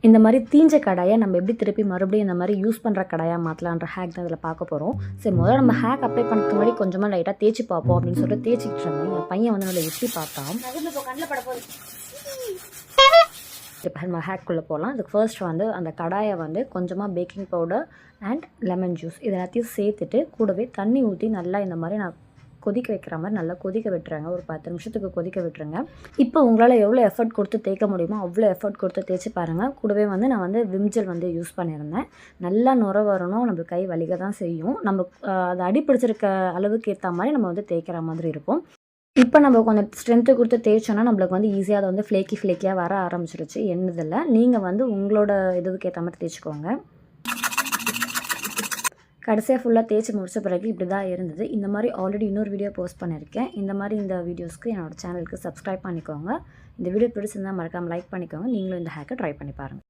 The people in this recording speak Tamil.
இந்த மாதிரி தீஞ்ச கடாயை நம்ம எப்படி திருப்பி மறுபடியும் இந்த மாதிரி யூஸ் பண்ணுற கடாயாக மாற்றலான்ற ஹேக் தான் இதில் பார்க்க போகிறோம். சரி, முதல்ல நம்ம ஹேக் அப்ளை பண்ணுறதுக்கு முன்னாடி கொஞ்சமாக லைட்டாக தேய்ச்சி பார்ப்போம் அப்படின்னு சொல்லிட்டு தேய்ச்சிக்கிட்டு இருந்தேன். என் பையன் வந்து நல்லா எட்டி பார்த்தான். இப்போ நம்ம ஹேக்குள்ளே போகலாம். அதுக்கு ஃபர்ஸ்ட் வந்து அந்த கடாயை வந்து கொஞ்சமாக baking powder and lemon juice இது எல்லாத்தையும் சேர்த்துட்டு கூடவே தண்ணி ஊற்றி நல்லா இந்த மாதிரி நான் கொதிக்க வைக்கிற மாதிரி நல்லா கொதிக்க விட்டுருங்க. ஒரு 10 நிமிஷத்துக்கு கொதிக்க விட்டுருங்க. இப்போ உங்களால் எவ்வளோ எஃபர்ட் கொடுத்து தேய்க்க முடியுமோ அவ்வளோ எஃபர்ட் கொடுத்து தேய்ச்சி பாருங்கள். கூடவே வந்து நான் வந்து விம்ஜெல் வந்து யூஸ் பண்ணியிருந்தேன். நல்லா நுர வரணும். நம்ம கை வலிக்க தான் செய்யும். நம்ம அதை அடி பிடிச்சிருக்க அளவுக்கு ஏற்ற மாதிரி நம்ம வந்து தேய்க்கிற மாதிரி இருக்கும். இப்போ நம்ம கொஞ்சம் ஸ்ட்ரென்த்து கொடுத்து தேய்ச்சோன்னா நம்மளுக்கு வந்து ஈஸியாக அதை வந்து ஃப்ளேக்கியாக வர ஆரம்பிச்சிருச்சு. என்னதில்ல, நீங்கள் வந்து உங்களோட இதுக்கு ஏற்ற மாதிரி தேய்ச்சிக்கோங்க. கடைசியாக ஃபுல்லாக தேய்ச்சி முடிச்ச பிறகு இப்படி தான் இருந்தது. இந்த மாதிரி ஆல்ரெடி இன்னொரு வீடியோ போஸ்ட் பண்ணியிருக்கேன். இந்த வீடியோஸ்க்கு என்னோடய சேனலுக்கு சப்ஸ்கிரைப் பண்ணிக்கோங்க. இந்த வீடியோ பிடிச்சிருந்தால் மறக்காமல் லைக் பண்ணிக்கோங்க. நீங்களும் இந்த ஹேக்கை ட்ரை பண்ணி பாருங்கள்.